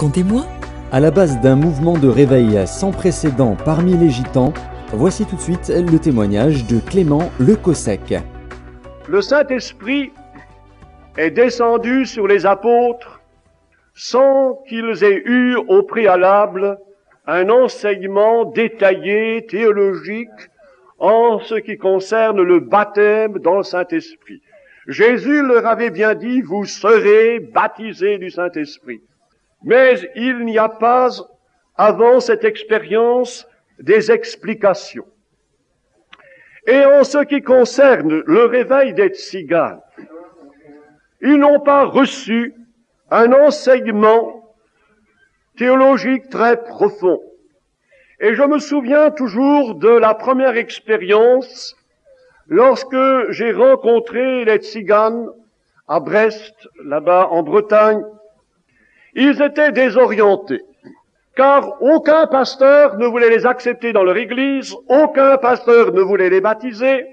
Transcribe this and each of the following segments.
Racontez-moi. À la base d'un mouvement de réveil sans précédent parmi les gitans, voici tout de suite le témoignage de Clément Le Cossec. Le Saint-Esprit est descendu sur les apôtres sans qu'ils aient eu au préalable un enseignement détaillé, théologique, en ce qui concerne le baptême dans le Saint-Esprit. Jésus leur avait bien dit, vous serez baptisés du Saint-Esprit. Mais il n'y a pas, avant cette expérience, des explications. Et en ce qui concerne le réveil des tziganes, ils n'ont pas reçu un enseignement théologique très profond. Et je me souviens toujours de la première expérience lorsque j'ai rencontré les tziganes à Brest, là-bas en Bretagne. Ils étaient désorientés, car aucun pasteur ne voulait les accepter dans leur église, aucun pasteur ne voulait les baptiser,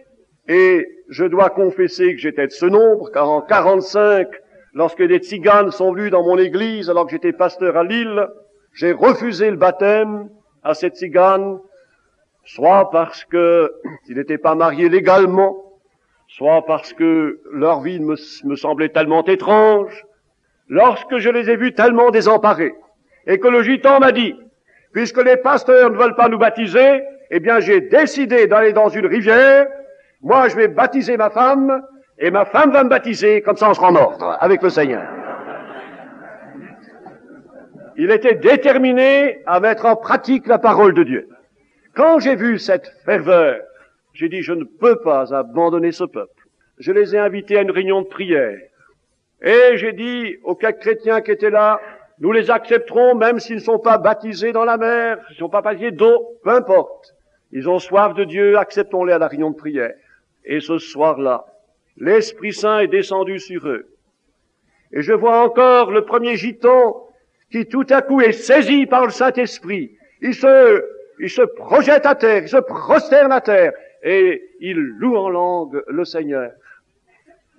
et je dois confesser que j'étais de ce nombre, car en 45, lorsque des tziganes sont venus dans mon église, alors que j'étais pasteur à Lille, j'ai refusé le baptême à ces tziganes, soit parce qu'ils n'étaient pas mariés légalement, soit parce que leur vie me semblait tellement étrange. Lorsque je les ai vus tellement désemparés, et que le gitan m'a dit, puisque les pasteurs ne veulent pas nous baptiser, eh bien j'ai décidé d'aller dans une rivière, moi je vais baptiser ma femme, et ma femme va me baptiser, comme ça on sera en ordre avec le Seigneur. Il était déterminé à mettre en pratique la parole de Dieu. Quand j'ai vu cette ferveur, j'ai dit, je ne peux pas abandonner ce peuple. Je les ai invités à une réunion de prière. Et j'ai dit aux quelques chrétiens qui étaient là, nous les accepterons même s'ils ne sont pas baptisés dans la mer, s'ils ne sont pas baptisés d'eau, peu importe. Ils ont soif de Dieu, acceptons-les à la réunion de prière. Et ce soir-là, l'Esprit Saint est descendu sur eux. Et je vois encore le premier gitan qui tout à coup est saisi par le Saint-Esprit. Il se projette à terre, il se prosterne à terre, et il loue en langue le Seigneur.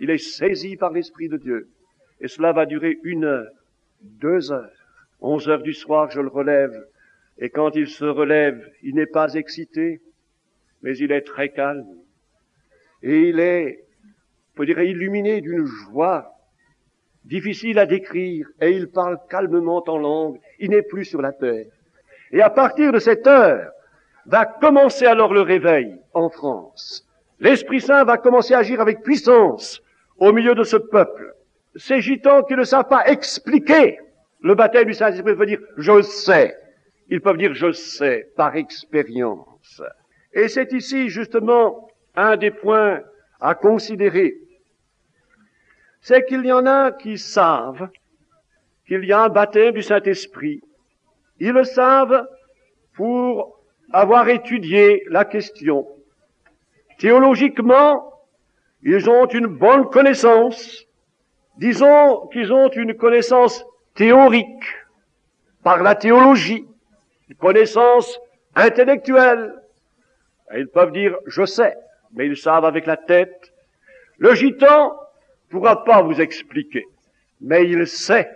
Il est saisi par l'Esprit de Dieu. Et cela va durer 1 heure, 2 heures. 11 heures du soir, je le relève. Et quand il se relève, il n'est pas excité, mais il est très calme. Et il est, on peut dire, illuminé d'une joie difficile à décrire. Et il parle calmement en langue. Il n'est plus sur la terre. Et à partir de cette heure, va commencer alors le réveil en France. L'Esprit Saint va commencer à agir avec puissance au milieu de ce peuple. Ces gitans qui ne savent pas expliquer le baptême du Saint-Esprit peuvent dire « je sais ». Ils peuvent dire « je sais » par expérience. Et c'est ici justement un des points à considérer. C'est qu'il y en a qui savent qu'il y a un baptême du Saint-Esprit. Ils le savent pour avoir étudié la question. Théologiquement, ils ont une bonne connaissance. Disons qu'ils ont une connaissance théorique par la théologie, une connaissance intellectuelle. Et ils peuvent dire « je sais », mais ils savent avec la tête. Le gitan ne pourra pas vous expliquer, mais il sait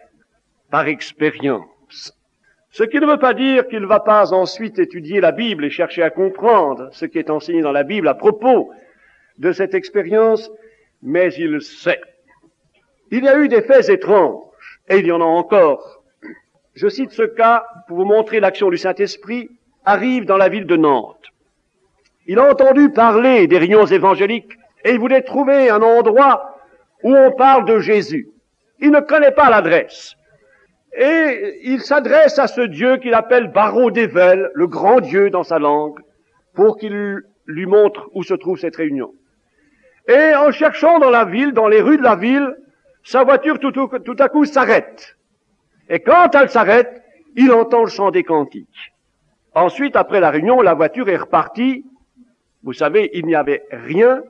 par expérience. Ce qui ne veut pas dire qu'il ne va pas ensuite étudier la Bible et chercher à comprendre ce qui est enseigné dans la Bible à propos de cette expérience, mais il sait. Il y a eu des faits étranges, et il y en a encore. Je cite ce cas pour vous montrer l'action du Saint-Esprit, arrive dans la ville de Nantes. Il a entendu parler des réunions évangéliques, et il voulait trouver un endroit où on parle de Jésus. Il ne connaît pas l'adresse. Et il s'adresse à ce Dieu qu'il appelle Barreau d'Ével, le grand Dieu dans sa langue, pour qu'il lui montre où se trouve cette réunion. Et en cherchant dans la ville, dans les rues de la ville, sa voiture tout à coup s'arrête. Et quand elle s'arrête, il entend le chant des cantiques. Ensuite, après la réunion, la voiture est repartie. Vous savez, il n'y avait rien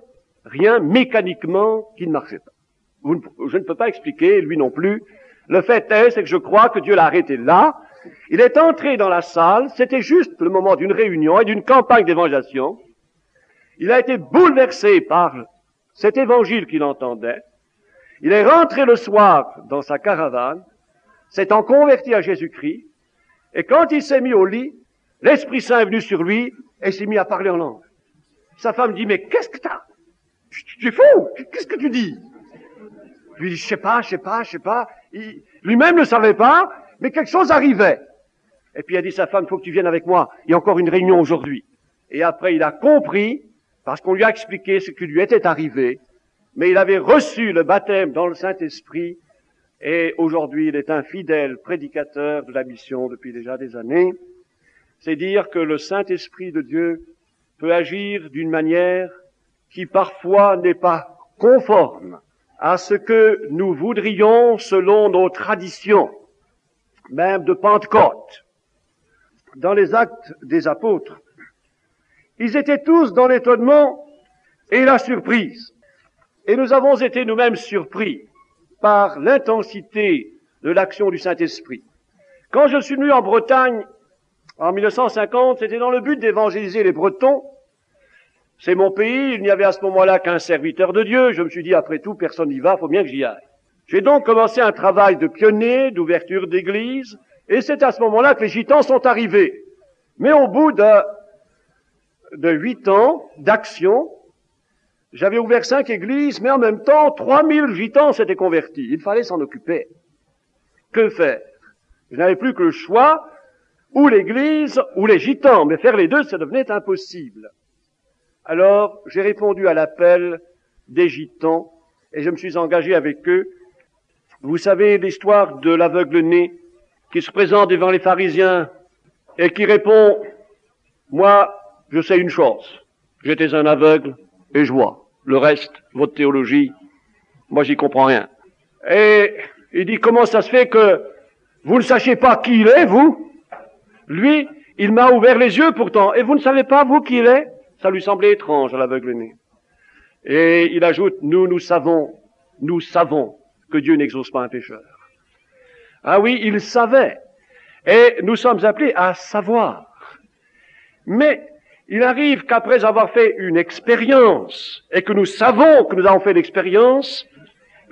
mécaniquement qui ne marchait pas. Je ne peux pas expliquer, lui non plus. Le fait est, c'est que je crois que Dieu l'a arrêté là. Il est entré dans la salle, c'était juste le moment d'une réunion et d'une campagne d'évangélisation. Il a été bouleversé par cet évangile qu'il entendait. Il est rentré le soir dans sa caravane. s'étant converti à Jésus-Christ, et quand il s'est mis au lit, l'Esprit Saint est venu sur lui et il s'est mis à parler en langue. Sa femme dit, mais qu'est-ce que t'as? Tu es fou? Qu'est-ce que tu dis? Je lui dis, je sais pas. Lui-même ne savait pas, mais quelque chose arrivait. Et puis il a dit, sa femme, il faut que tu viennes avec moi. Il y a encore une réunion aujourd'hui. Et après, il a compris, parce qu'on lui a expliqué ce qui lui était arrivé, mais il avait reçu le baptême dans le Saint-Esprit, et aujourd'hui, il est un fidèle prédicateur de la mission depuis déjà des années. C'est dire que le Saint-Esprit de Dieu peut agir d'une manière qui parfois n'est pas conforme à ce que nous voudrions selon nos traditions, même de Pentecôte. Dans les Actes des Apôtres, ils étaient tous dans l'étonnement et la surprise. Et nous avons été nous-mêmes surpris par l'intensité de l'action du Saint-Esprit. Quand je suis venu en Bretagne, en 1950, c'était dans le but d'évangéliser les Bretons. C'est mon pays, il n'y avait à ce moment-là qu'un serviteur de Dieu. Je me suis dit, après tout, personne n'y va, il faut bien que j'y aille. J'ai donc commencé un travail de pionnier, d'ouverture d'église, et c'est à ce moment-là que les gitans sont arrivés. Mais au bout de 8 ans d'action, j'avais ouvert 5 églises, mais en même temps, 3000 gitans s'étaient convertis. Il fallait s'en occuper. Que faire? Je n'avais plus que le choix, ou l'église, ou les gitans, mais faire les deux, ça devenait impossible. Alors, j'ai répondu à l'appel des gitans, et je me suis engagé avec eux. Vous savez l'histoire de l'aveugle-né qui se présente devant les pharisiens et qui répond, moi, je sais une chose, j'étais un aveugle et je vois. Le reste, votre théologie, moi j'y comprends rien. Et il dit, comment ça se fait que vous ne sachiez pas qui il est, vous? Lui, il m'a ouvert les yeux pourtant, et vous ne savez pas, vous, qui il est? Ça lui semblait étrange à l'aveugle-né. Et il ajoute, nous savons que Dieu n'exauce pas un pécheur. Ah oui, il savait. Et nous sommes appelés à savoir. Mais il arrive qu'après avoir fait une expérience, et que nous savons que nous avons fait l'expérience,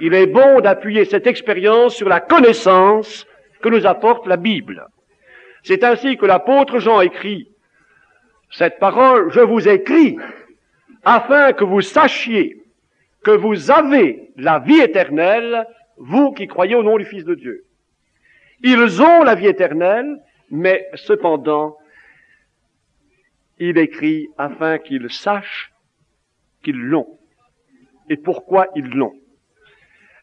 il est bon d'appuyer cette expérience sur la connaissance que nous apporte la Bible. C'est ainsi que l'apôtre Jean écrit cette parole, je vous écris, afin que vous sachiez que vous avez la vie éternelle, vous qui croyez au nom du Fils de Dieu. Ils ont la vie éternelle, mais cependant, il écrit afin qu'ils sachent qu'ils l'ont. Et pourquoi ils l'ont.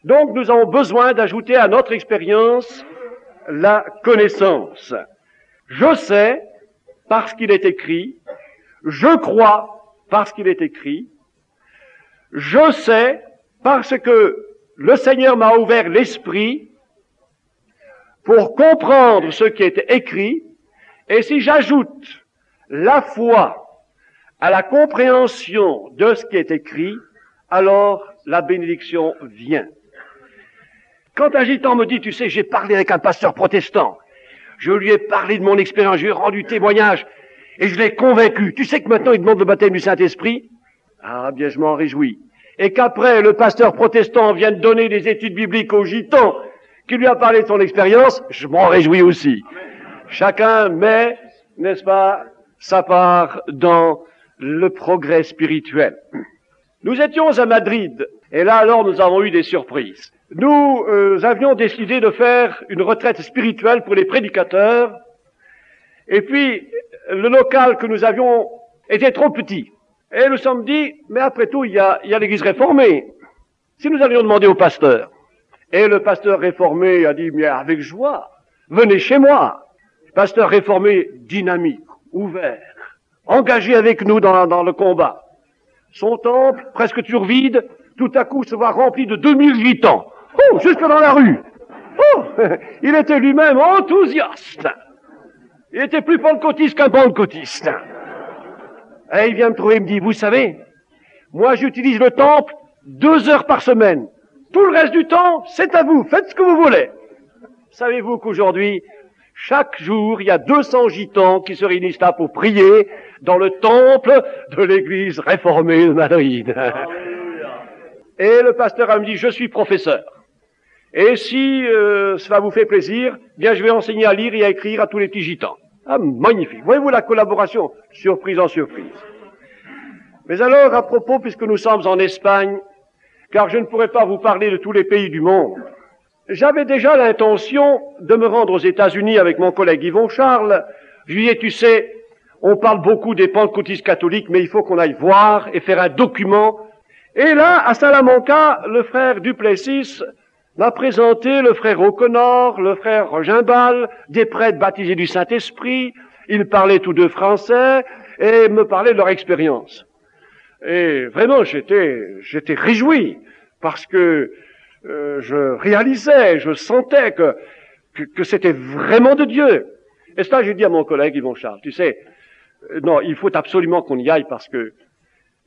Donc nous avons besoin d'ajouter à notre expérience la connaissance. Je sais parce qu'il est écrit, je crois parce qu'il est écrit, je sais parce que le Seigneur m'a ouvert l'esprit pour comprendre ce qui est écrit, et si j'ajoute la foi à la compréhension de ce qui est écrit, alors la bénédiction vient. Quand un gitan me dit, tu sais, j'ai parlé avec un pasteur protestant, je lui ai parlé de mon expérience, je lui ai rendu témoignage, et je l'ai convaincu. Tu sais que maintenant il demande le baptême du Saint-Esprit? Ah bien, je m'en réjouis. Et qu'après, le pasteur protestant vienne donner des études bibliques au gitan qui lui a parlé de son expérience, je m'en réjouis aussi. Chacun met, n'est-ce pas, sa part dans le progrès spirituel. Nous étions à Madrid, et là alors nous avons eu des surprises. Nous avions décidé de faire une retraite spirituelle pour les prédicateurs, et puis le local que nous avions était trop petit. Et nous sommes dit, mais après tout, il y a l'église réformée. Si nous allions demander au pasteur, et le pasteur réformé a dit, mais avec joie, venez chez moi. Pasteur réformé dynamique, ouvert, engagé avec nous dans le combat. Son temple, presque toujours vide, tout à coup se voit rempli de 2000 gitans. Oh, jusque dans la rue. Oh, il était lui-même enthousiaste. Il était plus pentecôtiste qu'un pentecôtiste. Et il vient me trouver, il me dit, vous savez, moi j'utilise le temple 2 heures par semaine. Tout le reste du temps, c'est à vous, faites ce que vous voulez. Savez-vous qu'aujourd'hui, chaque jour, il y a 200 gitans qui se réunissent là pour prier dans le temple de l'église réformée de Madrid. Et le pasteur a me dit, je suis professeur. Et si cela vous fait plaisir, bien je vais enseigner à lire et à écrire à tous les petits gitans. Ah, magnifique. Voyez-vous la collaboration, surprise en surprise. Mais alors, à propos, puisque nous sommes en Espagne, car je ne pourrais pas vous parler de tous les pays du monde, j'avais déjà l'intention de me rendre aux États-Unis avec mon collègue Yvon Charles. Je lui disais, tu sais, on parle beaucoup des pentecôtistes catholiques, mais il faut qu'on aille voir et faire un document. Et là, à Salamanca, le frère Duplessis m'a présenté le frère O'Connor, le frère Rogimbal, des prêtres baptisés du Saint-Esprit. Ils parlaient tous deux français et me parlaient de leur expérience. Et vraiment, j'étais réjoui parce que je réalisais, je sentais que c'était vraiment de Dieu. Et cela, j'ai dit à mon collègue Yvon Charles, tu sais, non, il faut absolument qu'on y aille parce que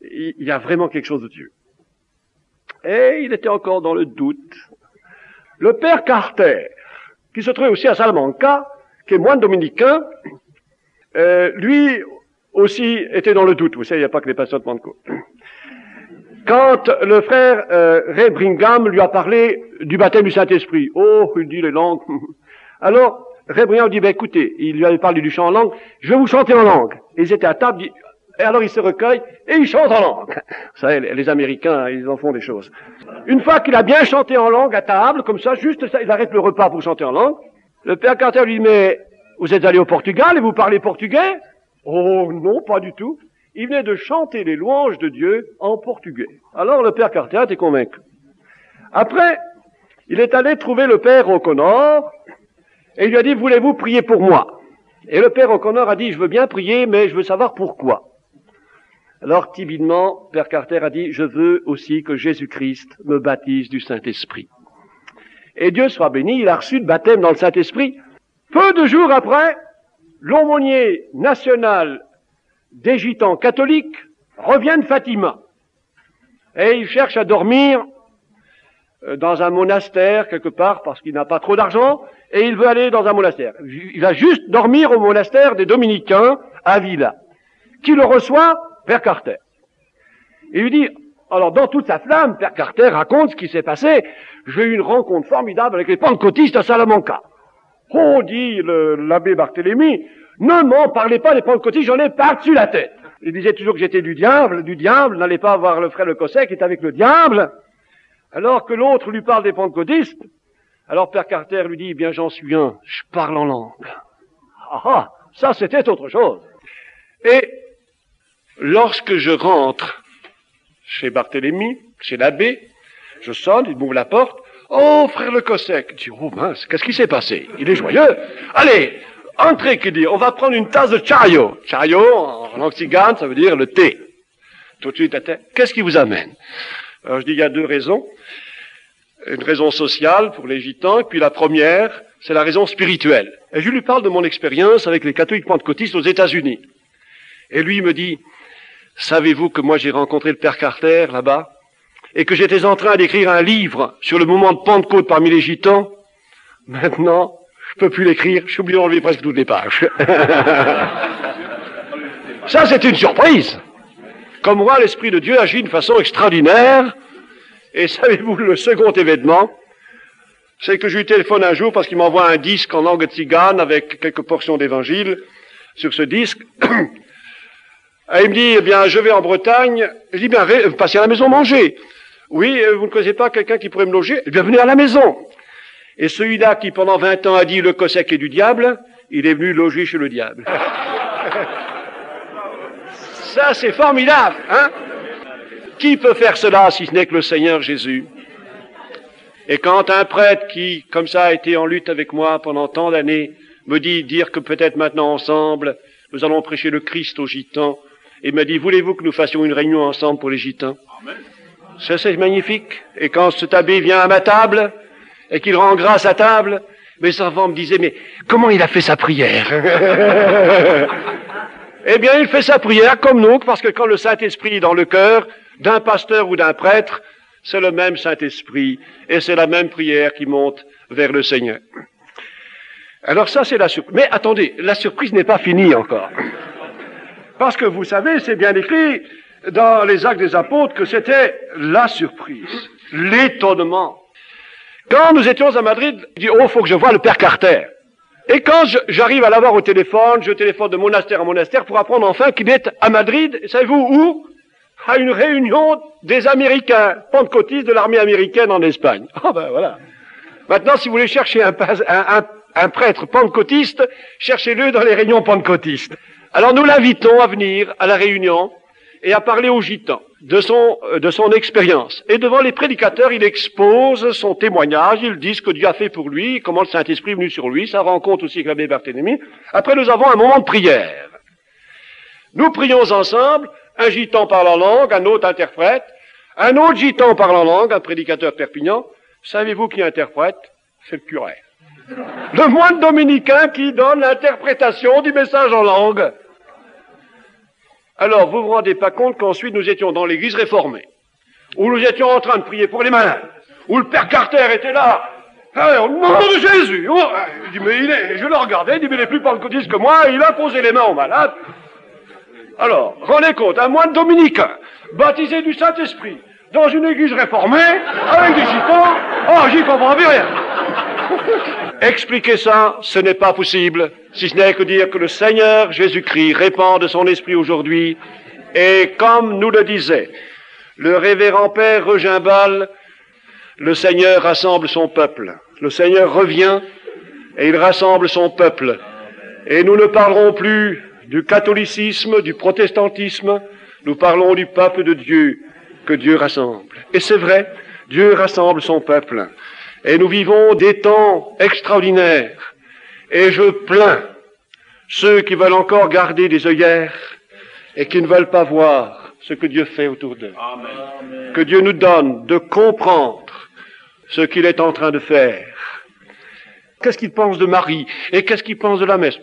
il y a vraiment quelque chose de Dieu. Et il était encore dans le doute. Le père Carter, qui se trouvait aussi à Salamanca, qui est moine dominicain, lui aussi était dans le doute. Vous savez, il n'y a pas que les pasteurs de Pentecôte. Quand le frère Ray Brigham lui a parlé du baptême du Saint-Esprit, oh, il dit les langues. Alors, Ray Brigham dit, ben écoutez, il lui avait parlé du chant en langue, je vais vous chanter en langue. Et ils étaient à table, et alors il se recueille, et il chante en langue. Vous savez, les Américains, ils en font des choses. Une fois qu'il a bien chanté en langue à table, comme ça, juste ça, il arrête le repas pour chanter en langue. Le père Carter lui dit, mais vous êtes allé au Portugal et vous parlez portugais? Oh non, pas du tout. Il venait de chanter les louanges de Dieu en portugais. Alors le père Carter était convaincu. Après, il est allé trouver le père O'Connor et il lui a dit, voulez-vous prier pour moi? Et le père O'Connor a dit, je veux bien prier, mais je veux savoir pourquoi. Alors timidement, père Carter a dit, je veux aussi que Jésus-Christ me baptise du Saint-Esprit. Et Dieu soit béni, il a reçu le baptême dans le Saint-Esprit. Peu de jours après, l'aumônier national des gitans catholiques revient de Fatima. Et il cherche à dormir dans un monastère quelque part parce qu'il n'a pas trop d'argent et il veut aller dans un monastère. Il va juste dormir au monastère des Dominicains à Villa. Qui le reçoit? Père Carter. Il lui dit, alors dans toute sa flamme, Père Carter raconte ce qui s'est passé. J'ai eu une rencontre formidable avec les pentecôtistes à Salamanca. Oh, dit l'abbé Barthélemy, ne m'en parlez pas des pentecôtistes, j'en ai par-dessus la tête. Il disait toujours que j'étais du diable, n'allez pas voir le frère Le Cosset qui est avec le diable. Alors que l'autre lui parle des pentecôtistes, alors Père Carter lui dit, eh bien j'en suis un, je parle en langue. Ah, ça c'était autre chose. Et lorsque je rentre chez Barthélemy, chez l'abbé, je sonne, il m'ouvre la porte, oh frère Le Cosset, je dis, oh mince, qu'est-ce qui s'est passé? Il est joyeux. Allez, entrez, qu'il dit, on va prendre une tasse de chayo. Chayo, en langue tzigane, ça veut dire le thé. Tout de suite, qu'est-ce qui vous amène? Alors je dis, il y a deux raisons. Une raison sociale pour les gitans, et puis la première, c'est la raison spirituelle. Et je lui parle de mon expérience avec les catholiques pentecôtistes aux États-Unis. Et lui, il me dit, savez-vous que moi j'ai rencontré le père Carter là-bas, et que j'étais en train d'écrire un livre sur le moment de Pentecôte parmi les gitans? Maintenant, je peux plus l'écrire, je suis obligé d'enlever presque toutes les pages. Ça, c'est une surprise. Comme moi, l'Esprit de Dieu agit d'une façon extraordinaire. Et savez-vous, le second événement, c'est que je lui téléphone un jour parce qu'il m'envoie un disque en langue tzigane avec quelques portions d'évangile sur ce disque. Et il me dit, eh bien, je vais en Bretagne. Je dis, bien, passez à la maison manger. Oui, vous ne connaissez pas quelqu'un qui pourrait me loger? Eh bien, venez à la maison. Et celui-là qui, pendant 20 ans, a dit le Cosset est du diable, il est venu loger chez le diable. Ça, c'est formidable, hein? Qui peut faire cela si ce n'est que le Seigneur Jésus? Et quand un prêtre qui, comme ça, a été en lutte avec moi pendant tant d'années, me dit dire que peut-être maintenant ensemble, nous allons prêcher le Christ aux gitans, et me dit, voulez-vous que nous fassions une réunion ensemble pour les gitans? Ça, c'est magnifique. Et quand cet abbé vient à ma table, et qu'il rend grâce à table, mes enfants me disaient, mais comment il a fait sa prière? Eh bien, il fait sa prière comme nous, parce que quand le Saint-Esprit est dans le cœur d'un pasteur ou d'un prêtre, c'est le même Saint-Esprit, et c'est la même prière qui monte vers le Seigneur. Alors ça, c'est la surprise. Mais attendez, la surprise n'est pas finie encore. Parce que vous savez, c'est bien écrit dans les Actes des Apôtres que c'était la surprise, l'étonnement. Quand nous étions à Madrid, il dit, oh, faut que je voie le père Carter. Et quand j'arrive à l'avoir au téléphone, je téléphone de monastère en monastère pour apprendre enfin qu'il est à Madrid, et savez-vous où? À une réunion des Américains, pentecôtistes de l'armée américaine en Espagne. Ah ben voilà. Maintenant, si vous voulez chercher un prêtre pentecôtiste, cherchez-le dans les réunions pentecôtistes. Alors nous l'invitons à venir à la réunion et à parler aux gitans de son expérience. Et devant les prédicateurs, il expose son témoignage, il dit ce que Dieu a fait pour lui, comment le Saint-Esprit est venu sur lui, sa rencontre aussi avec l'abbé Barthélemy. Après, nous avons un moment de prière. Nous prions ensemble, un gitan parle en langue, un autre interprète, un autre gitan parle en langue, un prédicateur de Perpignan. Savez-vous qui interprète? C'est le curé. Le moine dominicain qui donne l'interprétation du message en langue. Alors, vous vous rendez pas compte qu'ensuite nous étions dans l'église réformée, où nous étions en train de prier pour les malades, où le père Carter était là, au nom de Jésus. Oh, il dit, mais je le regardais, il dit, mais il est plus pentecôtiste que moi, il a posé les mains aux malades. Alors, rendez compte, un moine dominicain, baptisé du Saint-Esprit, dans une église réformée, avec des gitans, oh, j'y comprends plus rien. Expliquer ça, ce n'est pas possible, si ce n'est que dire que le Seigneur Jésus-Christ répand de son esprit aujourd'hui, et comme nous le disait le révérend père Regimbal, le Seigneur rassemble son peuple. Le Seigneur revient et il rassemble son peuple. Et nous ne parlerons plus du catholicisme, du protestantisme, nous parlons du peuple de Dieu que Dieu rassemble. Et c'est vrai, Dieu rassemble son peuple. Et nous vivons des temps extraordinaires. Et je plains ceux qui veulent encore garder des œillères et qui ne veulent pas voir ce que Dieu fait autour d'eux. Amen. Que Dieu nous donne de comprendre ce qu'il est en train de faire. Qu'est-ce qu'il pense de Marie et qu'est-ce qu'il pense de la messe?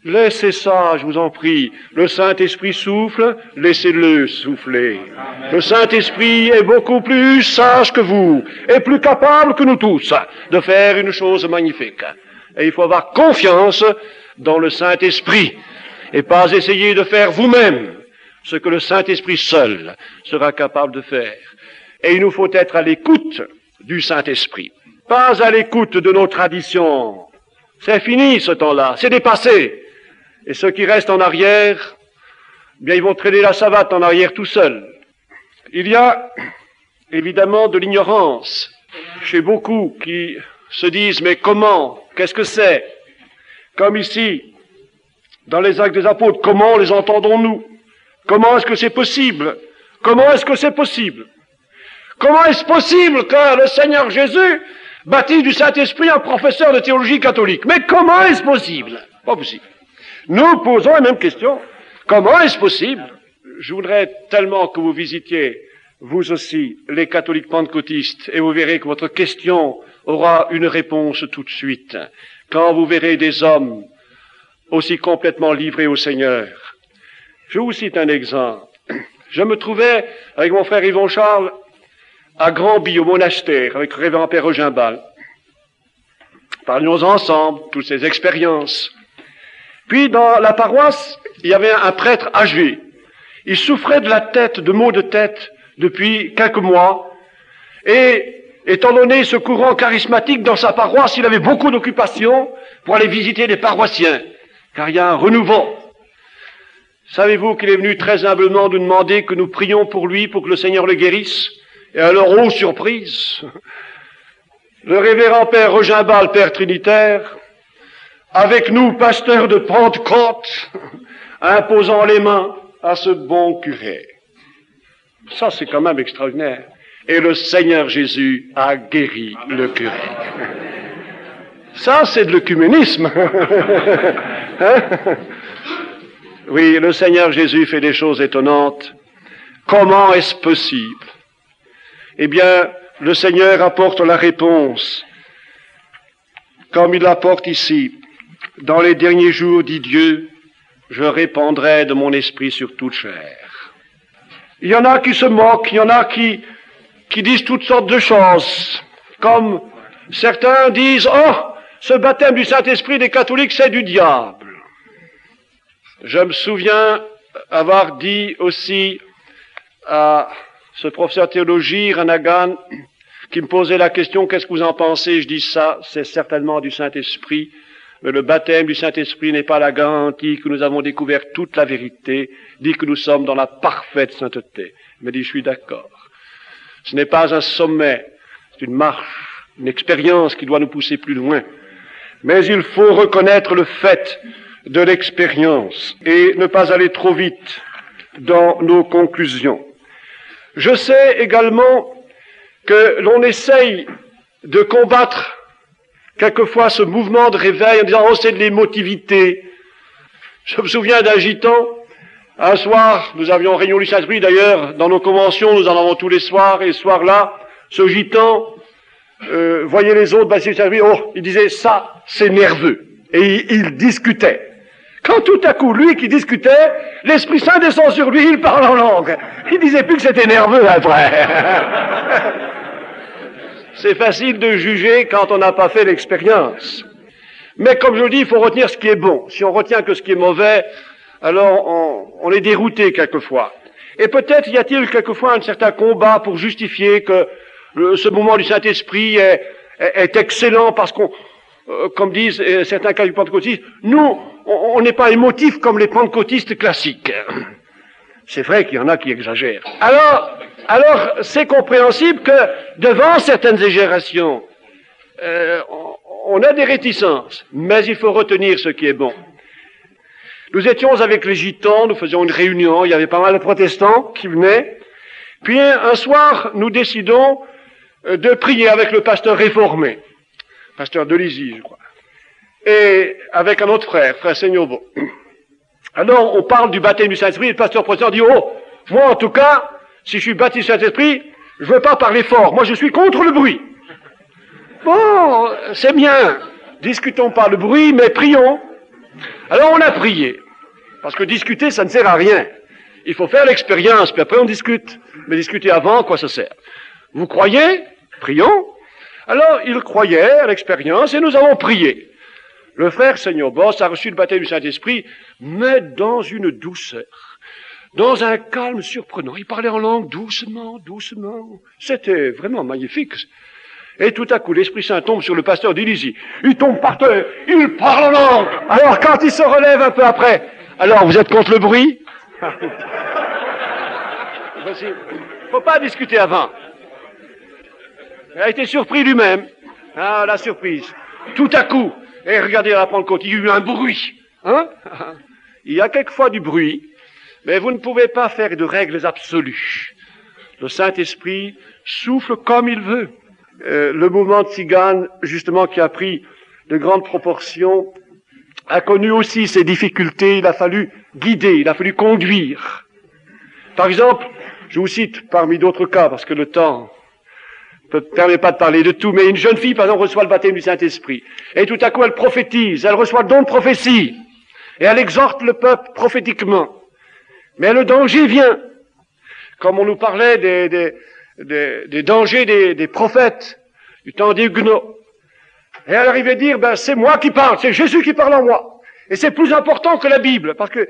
Laissez ça, je vous en prie. Le Saint-Esprit souffle, laissez-le souffler. Le Saint-Esprit est beaucoup plus sage que vous, et plus capable que nous tous de faire une chose magnifique. Et il faut avoir confiance dans le Saint-Esprit, et pas essayer de faire vous-même ce que le Saint-Esprit seul sera capable de faire. Et il nous faut être à l'écoute du Saint-Esprit, pas à l'écoute de nos traditions. C'est fini ce temps-là, c'est dépassé. Et ceux qui restent en arrière, bien, ils vont traîner la savate en arrière tout seuls. Il y a évidemment de l'ignorance chez beaucoup qui se disent, mais comment? Qu'est-ce que c'est? Comme ici, dans les Actes des Apôtres, comment les entendons-nous? Comment est-ce que c'est possible? Comment est-ce que c'est possible? Comment est-ce possible que le Seigneur Jésus baptise du Saint-Esprit un professeur de théologie catholique? Mais comment est-ce possible? Pas possible. Nous posons la même question. Comment est-ce possible? Je voudrais tellement que vous visitiez, vous aussi, les catholiques pentecôtistes, et vous verrez que votre question aura une réponse tout de suite. Quand vous verrez des hommes aussi complètement livrés au Seigneur. Je vous cite un exemple. Je me trouvais avec mon frère Yvon Charles à Granby, au monastère, avec le révérend père Regimbal. Parlions ensemble, toutes ces expériences. Puis dans la paroisse, il y avait un prêtre âgé. Il souffrait de la tête, de maux de tête, depuis quelques mois. Et étant donné ce courant charismatique dans sa paroisse, il avait beaucoup d'occupations pour aller visiter les paroissiens, car il y a un renouveau. Savez-vous qu'il est venu très humblement nous demander que nous prions pour lui, pour que le Seigneur le guérisse? Et alors, oh surprise, le révérend père Regimbal, père trinitaire, avec nous, pasteur de Pentecôte, imposant les mains à ce bon curé. Ça, c'est quand même extraordinaire. Et le Seigneur Jésus a guéri le curé. Ça, c'est de l'œcuménisme. Hein? Oui, le Seigneur Jésus fait des choses étonnantes. Comment est-ce possible? Eh bien, le Seigneur apporte la réponse, comme il l'apporte ici. Dans les derniers jours, dit Dieu, je répandrai de mon esprit sur toute chair. Il y en a qui se moquent, il y en a qui disent toutes sortes de choses, comme certains disent, oh, ce baptême du Saint-Esprit des catholiques, c'est du diable. Je me souviens avoir dit aussi à ce professeur de théologie, Ranagan, qui me posait la question, qu'est-ce que vous en pensez? Je dis ça, c'est certainement du Saint-Esprit, mais le baptême du Saint-Esprit n'est pas la garantie que nous avons découvert toute la vérité, dit que nous sommes dans la parfaite sainteté. Il me dit, je suis d'accord. Ce n'est pas un sommet, c'est une marche, une expérience qui doit nous pousser plus loin. Mais il faut reconnaître le fait de l'expérience et ne pas aller trop vite dans nos conclusions. Je sais également que l'on essaye de combattre quelquefois ce mouvement de réveil en disant « oh, c'est de l'émotivité ». Je me souviens d'un gitan, un soir, nous avions réunion du Saint-Esprit, d'ailleurs, dans nos conventions, nous en avons tous les soirs, et ce soir-là, ce gitan voyait les autres passer du Saint-Esprit, oh, il disait « ça, c'est nerveux ». Et il discutait. Quand tout à coup, lui qui discutait, l'Esprit Saint descend sur lui, il parle en langue. Il disait plus que c'était nerveux après. C'est facile de juger quand on n'a pas fait l'expérience. Mais comme je le dis, il faut retenir ce qui est bon. Si on retient que ce qui est mauvais, alors on est dérouté quelquefois. Et peut-être y a-t-il quelquefois un certain combat pour justifier que ce mouvement du Saint-Esprit est excellent parce qu'on, comme disent certains cas du pentecôtisme, nous, on n'est pas émotifs comme les pentecôtistes classiques. C'est vrai qu'il y en a qui exagèrent. Alors, c'est compréhensible que devant certaines exagérations, on a des réticences, mais il faut retenir ce qui est bon. Nous étions avec les gitans, nous faisions une réunion, il y avait pas mal de protestants qui venaient, puis un soir, nous décidons de prier avec le pasteur réformé, pasteur de Lizy, je crois, et avec un autre frère Seignobo. Alors, on parle du baptême du Saint-Esprit, et le pasteur protestant dit, oh, moi en tout cas, si je suis baptisé du Saint-Esprit, je veux pas parler fort, moi je suis contre le bruit. Bon, c'est bien, discutons pas le bruit, mais prions. Alors on a prié, parce que discuter, ça ne sert à rien. Il faut faire l'expérience, puis après on discute. Mais discuter avant, quoi ça sert? Vous croyez? Prions. Alors, il croyait à l'expérience, et nous avons prié. Le frère Seigneur Boss a reçu le baptême du Saint-Esprit, mais dans une douceur, dans un calme surprenant. Il parlait en langue doucement, doucement. C'était vraiment magnifique. Et tout à coup, l'Esprit Saint tombe sur le pasteur d'Ilizy. Il tombe par terre, il parle en langue. Alors, quand il se relève un peu après, alors, vous êtes contre le bruit? Voici. Faut pas discuter avant. Il a été surpris lui-même. Ah, la surprise. Tout à coup, et regardez à la Pentecôte, il y a eu un bruit. Hein? Il y a quelquefois du bruit, mais vous ne pouvez pas faire de règles absolues. Le Saint-Esprit souffle comme il veut. Le mouvement de Tzigane, justement, qui a pris de grandes proportions, a connu aussi ses difficultés. Il a fallu guider, il a fallu conduire. Par exemple, je vous cite parmi d'autres cas, parce que le temps ne permet pas de parler de tout, mais une jeune fille, par exemple, reçoit le baptême du Saint-Esprit. Et tout à coup, elle prophétise, elle reçoit le don de prophétie. Et elle exhorte le peuple prophétiquement. Mais le danger vient. Comme on nous parlait des dangers des prophètes du temps des Huguenots. Et elle arrivait à dire, ben, c'est moi qui parle, c'est Jésus qui parle en moi. Et c'est plus important que la Bible, parce que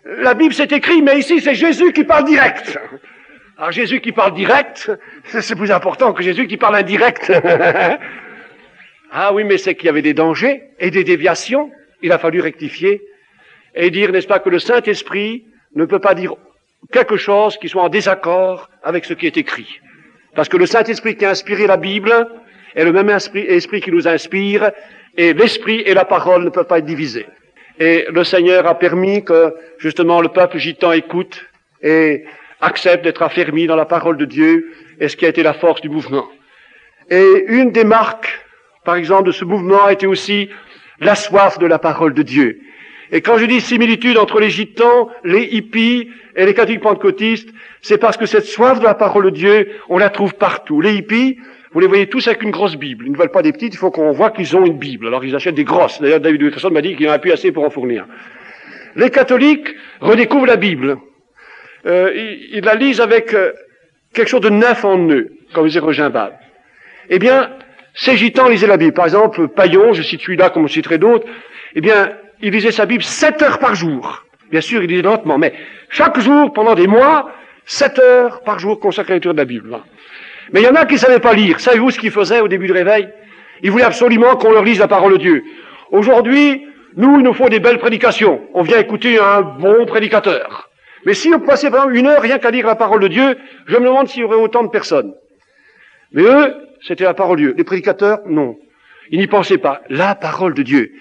la Bible c'est écrit, mais ici c'est Jésus qui parle direct. Alors Jésus qui parle direct, c'est plus important que Jésus qui parle indirect. Ah oui, mais c'est qu'il y avait des dangers et des déviations. Il a fallu rectifier et dire, n'est-ce pas, que le Saint-Esprit ne peut pas dire quelque chose qui soit en désaccord avec ce qui est écrit. Parce que le Saint-Esprit qui a inspiré la Bible est le même esprit qui nous inspire, et l'Esprit et la parole ne peuvent pas être divisés. Et le Seigneur a permis que, justement, le peuple gitan écoute et accepte d'être affermi dans la parole de Dieu, et ce qui a été la force du mouvement. Et une des marques, par exemple, de ce mouvement a été aussi la soif de la parole de Dieu. Et quand je dis similitude entre les gitans, les hippies et les catholiques pentecôtistes, c'est parce que cette soif de la parole de Dieu, on la trouve partout. Les hippies, vous les voyez tous avec une grosse Bible. Ils ne veulent pas des petites, il faut qu'on voit qu'ils ont une Bible. Alors ils achètent des grosses. D'ailleurs, David Wilkerson m'a dit qu'il n'y en a plus assez pour en fournir. Les catholiques redécouvrent la Bible. Ils la lisent avec quelque chose de neuf en eux, comme disait Rogimbal. Eh bien, ces gitans lisaient la Bible. Par exemple, Paillon, je cite celui-là comme je citerai d'autres, eh bien, il lisait sa Bible 7 heures par jour. Bien sûr, il lisait lentement, mais chaque jour, pendant des mois, 7 heures par jour consacrées à la lecture de la Bible. Mais il y en a qui ne savaient pas lire. Savez-vous ce qu'ils faisaient au début du réveil? Ils voulaient absolument qu'on leur lise la parole de Dieu. Aujourd'hui, nous, il nous faut des belles prédications. On vient écouter un bon prédicateur. Mais si on passait par exemple 1 heure rien qu'à lire la parole de Dieu, je me demande s'il y aurait autant de personnes. Mais eux, c'était la parole de Dieu. Les prédicateurs, non. Ils n'y pensaient pas. La parole de Dieu.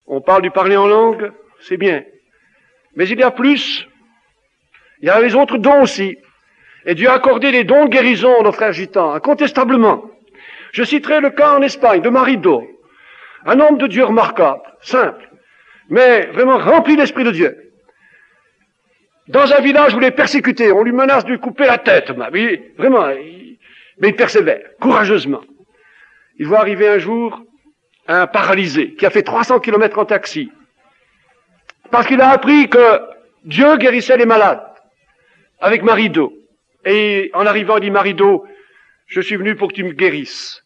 On parle du parler en langue, c'est bien. Mais il y a plus. Il y a les autres dons aussi. Et Dieu a accordé des dons de guérison à nos frères gitans, incontestablement. Je citerai le cas en Espagne de Marido. Un homme de Dieu remarquable, simple, mais vraiment rempli d'esprit de Dieu. Dans un village où il est persécuté, on lui menace de lui couper la tête, mais vraiment, mais il persévère, courageusement. Il voit arriver un jour un paralysé qui a fait 300 kilomètres en taxi, parce qu'il a appris que Dieu guérissait les malades avec Marido. Et en arrivant, il dit, Marido, je suis venu pour que tu me guérisses.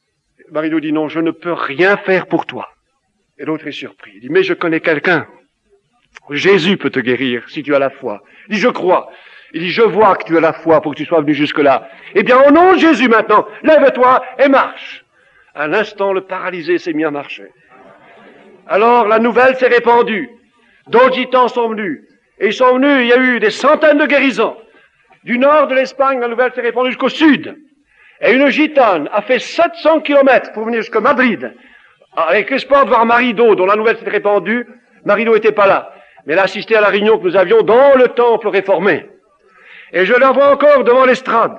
Marido dit, non, je ne peux rien faire pour toi. Et l'autre est surpris. Il dit, mais je connais quelqu'un. Jésus peut te guérir si tu as la foi. Il dit, je crois. Il dit, je vois que tu as la foi pour que tu sois venu jusque-là. Eh bien, au nom de Jésus maintenant, lève-toi et marche. À l'instant, le paralysé s'est mis à marcher. Alors, la nouvelle s'est répandue. D'autres gitans sont venus. Et ils sont venus, il y a eu des centaines de guérisons. Du nord de l'Espagne, la nouvelle s'est répandue jusqu'au sud. Et une gitane a fait 700 kilomètres pour venir jusqu'à Madrid, avec l'espoir de voir Marido, dont la nouvelle s'est répandue. Marido n'était pas là, mais elle a assisté à la réunion que nous avions dans le temple réformé. Et je la vois encore devant l'estrade,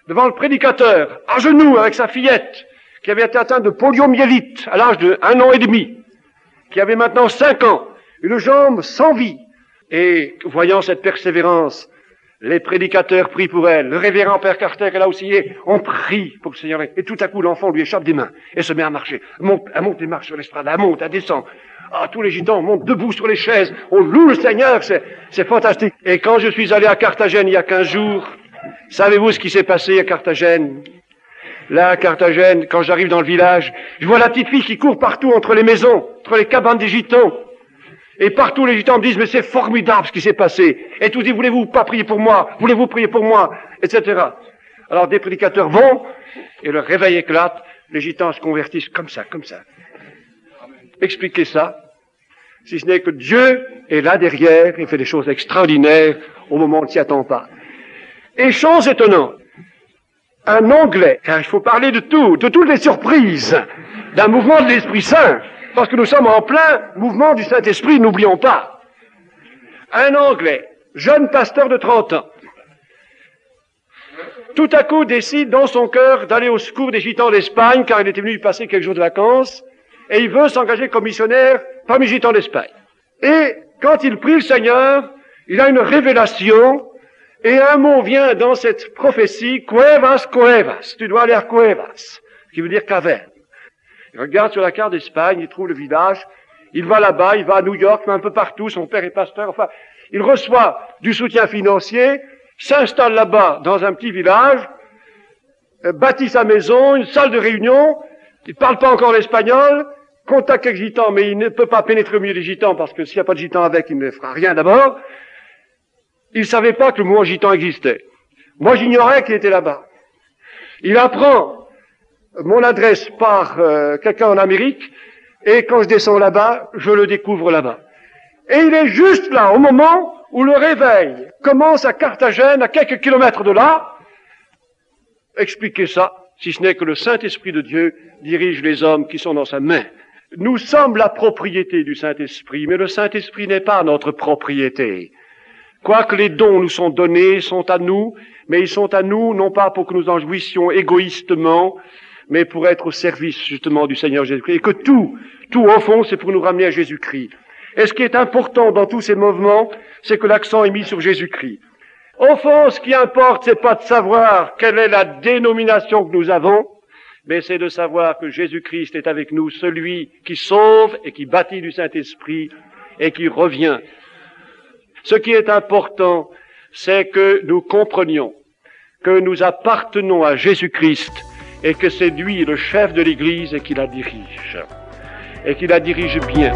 devant le prédicateur, à genoux avec sa fillette, qui avait été atteinte de poliomyélite à l'âge de 1 an et demi, qui avait maintenant 5 ans, une jambe sans vie. Et voyant cette persévérance, les prédicateurs prient pour elle. Le révérend Père Carter est là aussi. Et on prie pour que le Seigneur. Et tout à coup, l'enfant lui échappe des mains et se met à marcher. Elle monte les marches sur l'estrade. Elle monte, elle descend. Ah, tous les gitans montent debout sur les chaises. On loue le Seigneur. C'est fantastique. Et quand je suis allé à Carthagène il y a 15 jours, savez-vous ce qui s'est passé à Carthagène? Là, à Carthagène, quand j'arrive dans le village, je vois la petite fille qui court partout entre les maisons, entre les cabanes des gitans. Et partout, les gitans me disent, mais c'est formidable ce qui s'est passé. Et tous disent, voulez-vous pas prier pour moi? Voulez-vous prier pour moi? Etc. Alors des prédicateurs vont, et le réveil éclate, les gitans se convertissent comme ça, comme ça. Expliquez ça, si ce n'est que Dieu est là derrière et fait des choses extraordinaires au moment où on ne s'y attend pas. Et chose étonnante, un Anglais, car il faut parler de tout, de toutes les surprises d'un mouvement de l'Esprit Saint, parce que nous sommes en plein mouvement du Saint-Esprit, n'oublions pas. Un Anglais, jeune pasteur de 30 ans, tout à coup décide dans son cœur d'aller au secours des gitans d'Espagne, car il était venu y passer quelques jours de vacances, et il veut s'engager comme missionnaire parmi les gitans d'Espagne. Et quand il prie le Seigneur, il a une révélation, et un mot vient dans cette prophétie, Cuevas, Cuevas, tu dois aller à Cuevas, qui veut dire caverne. Il regarde sur la carte d'Espagne, il trouve le village, il va là-bas, il va à New York, mais un peu partout, son père est pasteur, enfin, il reçoit du soutien financier, s'installe là-bas dans un petit village, bâtit sa maison, une salle de réunion, il ne parle pas encore l'espagnol, contacte quelques gitans, mais il ne peut pas pénétrer au milieu des gitans, parce que s'il n'y a pas de gitans avec, il ne fera rien d'abord. Il ne savait pas que le mouvement gitan existait. Moi, j'ignorais qu'il était là-bas. Il apprend mon adresse par quelqu'un en Amérique, et quand je descends là-bas, je le découvre là-bas. Et il est juste là, au moment où le réveil commence à Carthagène, à quelques kilomètres de là. Expliquez ça, si ce n'est que le Saint-Esprit de Dieu dirige les hommes qui sont dans sa main. Nous sommes la propriété du Saint-Esprit, mais le Saint-Esprit n'est pas notre propriété. Quoique les dons nous sont donnés, sont à nous, mais ils sont à nous non pas pour que nous en jouissions égoïstement, mais pour être au service justement du Seigneur Jésus-Christ. Et que tout au fond, c'est pour nous ramener à Jésus-Christ. Et ce qui est important dans tous ces mouvements, c'est que l'accent est mis sur Jésus-Christ. Au fond, ce qui importe, c'est pas de savoir quelle est la dénomination que nous avons, mais c'est de savoir que Jésus-Christ est avec nous, celui qui sauve et qui bâtit du Saint-Esprit et qui revient. Ce qui est important, c'est que nous comprenions que nous appartenons à Jésus-Christ et que c'est lui le chef de l'Église et qui la dirige. Et qui la dirige bien.